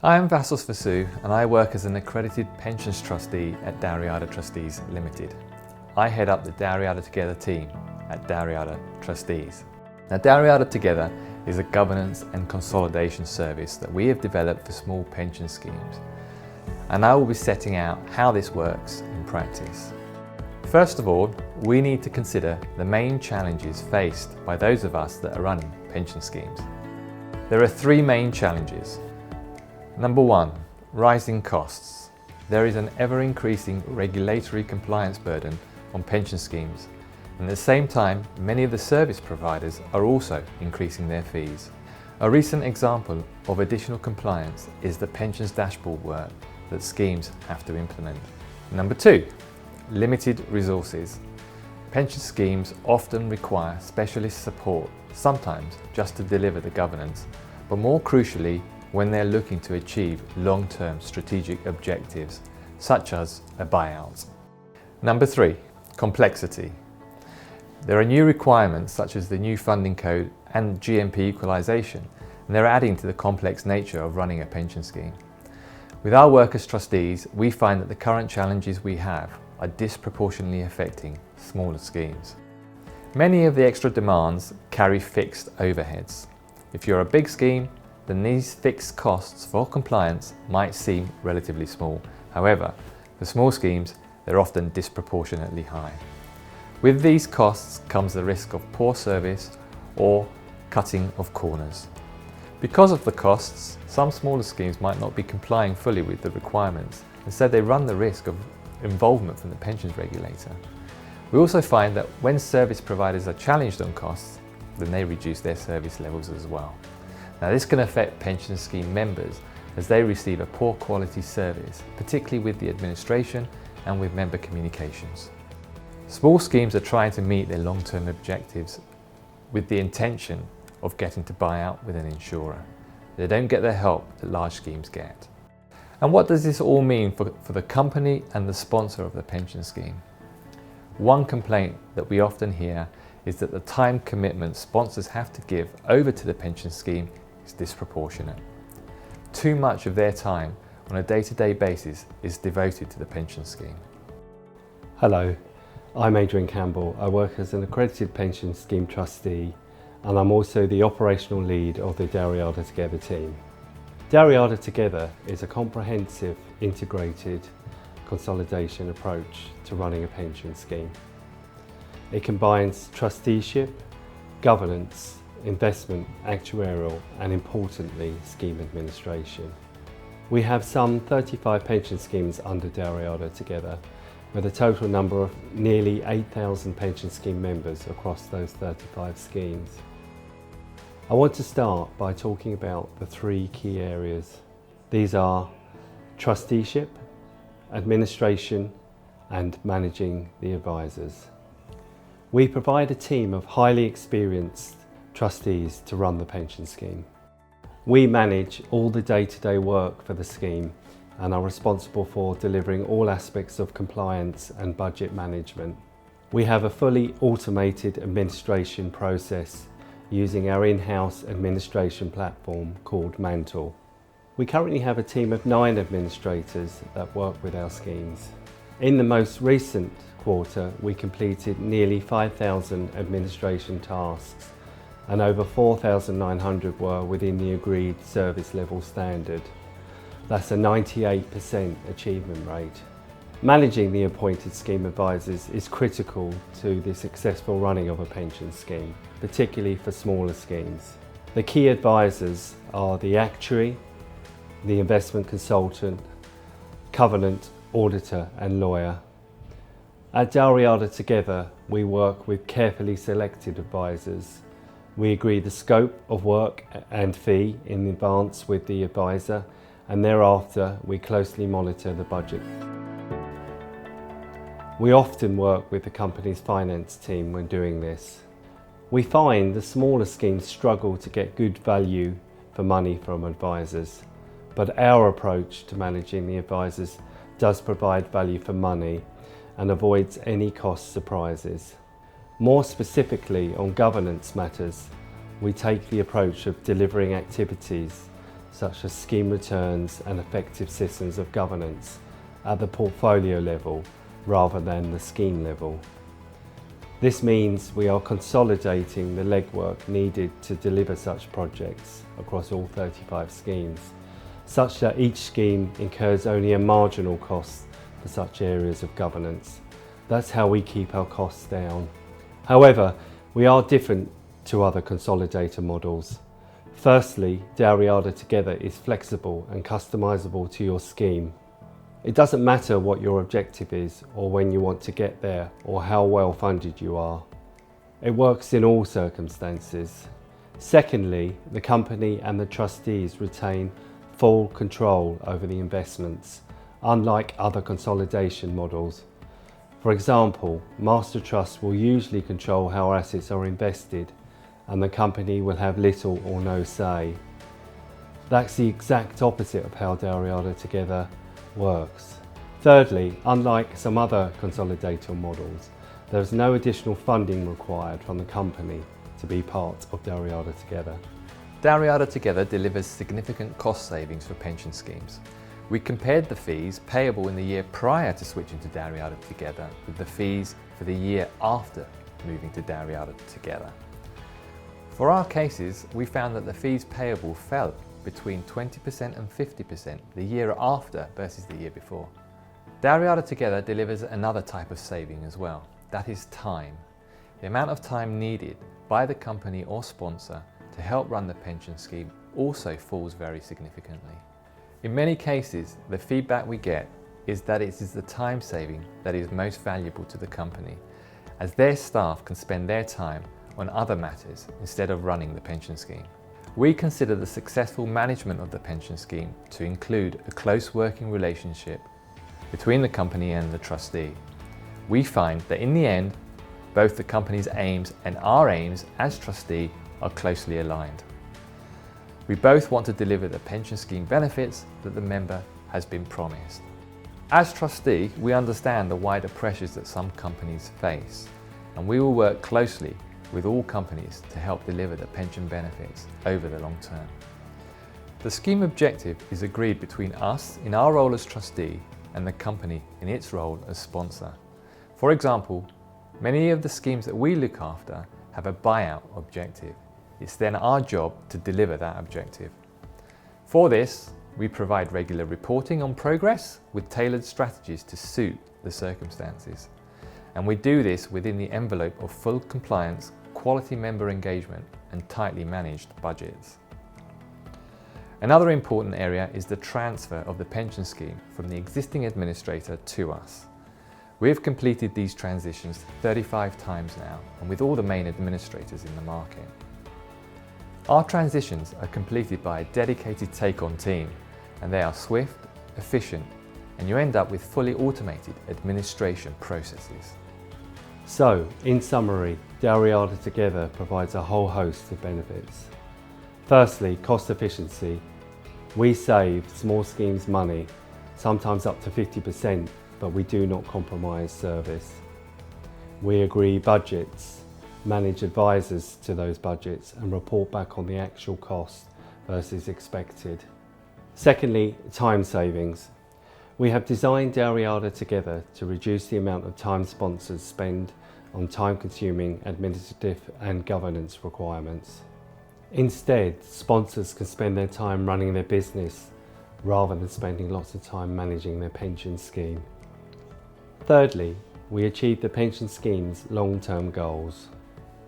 I'm Vassos Vasu and I work as an accredited pensions trustee at Dalriada Trustees Limited. I head up the Dalriada.Together team at Dalriada Trustees. Now, Dalriada.Together is a governance and consolidation service that we have developed for small pension schemes, and I will be setting out how this works in practice. First of all, we need to consider the main challenges faced by those of us that are running pension schemes. There are three main challenges. Number one, rising costs. There is an ever-increasing regulatory compliance burden on pension schemes, and at the same time, many of the service providers are also increasing their fees. A recent example of additional compliance is the pensions dashboard work that schemes have to implement. Number two, limited resources. Pension schemes often require specialist support, sometimes just to deliver the governance, but more crucially, when they're looking to achieve long-term strategic objectives, such as a buyout. Number three, complexity. There are new requirements such as the new funding code and GMP equalisation, and they're adding to the complex nature of running a pension scheme. With our work as trustees, we find that the current challenges we have are disproportionately affecting smaller schemes. Many of the extra demands carry fixed overheads. If you're a big scheme, then these fixed costs for compliance might seem relatively small. However, for small schemes, they're often disproportionately high. With these costs comes the risk of poor service or cutting of corners. Because of the costs, some smaller schemes might not be complying fully with the requirements. Instead, they run the risk of involvement from the pensions regulator. We also find that when service providers are challenged on costs, then they reduce their service levels as well. Now, this can affect pension scheme members as they receive a poor quality service, particularly with the administration and with member communications. Small schemes are trying to meet their long-term objectives with the intention of getting to buy out with an insurer. They don't get the help that large schemes get. And what does this all mean for the company and the sponsor of the pension scheme? One complaint that we often hear is that the time commitment sponsors have to give over to the pension scheme is disproportionate. Too much of their time on a day-to-day basis is devoted to the pension scheme. Hello, I'm Adrian Campbell. I work as an accredited pension scheme trustee, and I'm also the operational lead of the Dalriada.Together team. Dalriada.Together is a comprehensive, integrated consolidation approach to running a pension scheme. It combines trusteeship, governance, investment, actuarial, and importantly, scheme administration. We have some 35 pension schemes under Dalriada.Together, with a total number of nearly 8,000 pension scheme members across those 35 schemes. I want to start by talking about the three key areas. These are trusteeship, administration, and managing the advisors. We provide a team of highly experienced trustees to run the pension scheme. We manage all the day-to-day work for the scheme and are responsible for delivering all aspects of compliance and budget management. We have a fully automated administration process using our in-house administration platform called Mantle. We currently have a team of 9 administrators that work with our schemes. In the most recent quarter, we completed nearly 5,000 administration tasks, and over 4,900 were within the agreed service level standard. That's a 98% achievement rate. Managing the appointed scheme advisors is critical to the successful running of a pension scheme, particularly for smaller schemes. The key advisors are the actuary, the investment consultant, covenant, auditor and lawyer. At Dalriada.Together, we work with carefully selected advisors. We agree the scope of work and fee in advance with the advisor, and thereafter we closely monitor the budget. We often work with the company's finance team when doing this. We find the smaller schemes struggle to get good value for money from advisors, but our approach to managing the advisors does provide value for money and avoids any cost surprises. More specifically on governance matters, we take the approach of delivering activities such as scheme returns and effective systems of governance at the portfolio level rather than the scheme level. This means we are consolidating the legwork needed to deliver such projects across all 35 schemes, such that each scheme incurs only a marginal cost for such areas of governance. That's how we keep our costs down. However, we are different to other consolidator models. Firstly, Dalriada.Together is flexible and customizable to your scheme. It doesn't matter what your objective is or when you want to get there or how well funded you are. It works in all circumstances. Secondly, the company and the trustees retain full control over the investments, unlike other consolidation models. For example, Master Trust will usually control how assets are invested, and the company will have little or no say. That's the exact opposite of how Dalriada.Together works. Thirdly, unlike some other consolidator models, there is no additional funding required from the company to be part of Dalriada.Together. Dalriada.Together delivers significant cost savings for pension schemes. We compared the fees payable in the year prior to switching to Dalriada.Together with the fees for the year after moving to Dalriada.Together. For our cases, we found that the fees payable fell between 20% and 50% the year after versus the year before. Dalriada.Together delivers another type of saving as well, that is time. The amount of time needed by the company or sponsor to help run the pension scheme also falls very significantly. In many cases, the feedback we get is that it is the time saving that is most valuable to the company, as their staff can spend their time on other matters instead of running the pension scheme. We consider the successful management of the pension scheme to include a close working relationship between the company and the trustee. We find that in the end, both the company's aims and our aims as trustee are closely aligned. We both want to deliver the pension scheme benefits that the member has been promised. As trustee, we understand the wider pressures that some companies face, and we will work closely with all companies to help deliver the pension benefits over the long term. The scheme objective is agreed between us in our role as trustee and the company in its role as sponsor. For example, many of the schemes that we look after have a buyout objective. It's then our job to deliver that objective. For this, we provide regular reporting on progress with tailored strategies to suit the circumstances. And we do this within the envelope of full compliance, quality member engagement, and tightly managed budgets. Another important area is the transfer of the pension scheme from the existing administrator to us. We have completed these transitions 35 times now, and with all the main administrators in the market. Our transitions are completed by a dedicated take-on team, and they are swift, efficient, and you end up with fully automated administration processes. So, in summary, Dalriada.Together provides a whole host of benefits. Firstly, cost efficiency. We save small schemes money, sometimes up to 50%, but we do not compromise service. We agree budgets, manage advisors to those budgets, and report back on the actual cost versus expected. Secondly, time savings. We have designed Dalriada.Together to reduce the amount of time sponsors spend on time-consuming administrative and governance requirements. Instead, sponsors can spend their time running their business rather than spending lots of time managing their pension scheme. Thirdly, we achieve the pension scheme's long-term goals.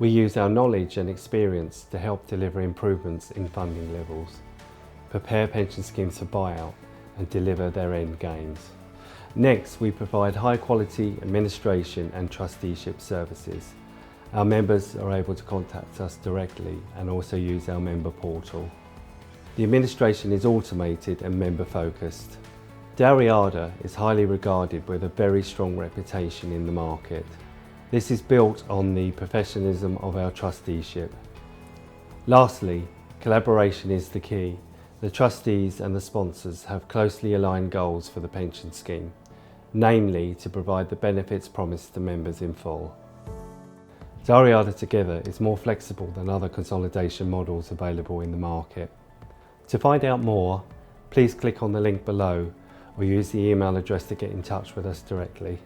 We use our knowledge and experience to help deliver improvements in funding levels, prepare pension schemes for buyout, and deliver their end games. Next, we provide high-quality administration and trusteeship services. Our members are able to contact us directly and also use our member portal. The administration is automated and member-focused. Dalriada is highly regarded with a very strong reputation in the market. This is built on the professionalism of our trusteeship. Lastly, collaboration is the key. The trustees and the sponsors have closely aligned goals for the pension scheme, namely to provide the benefits promised to members in full. Dalriada.Together is more flexible than other consolidation models available in the market. To find out more, please click on the link below or use the email address to get in touch with us directly.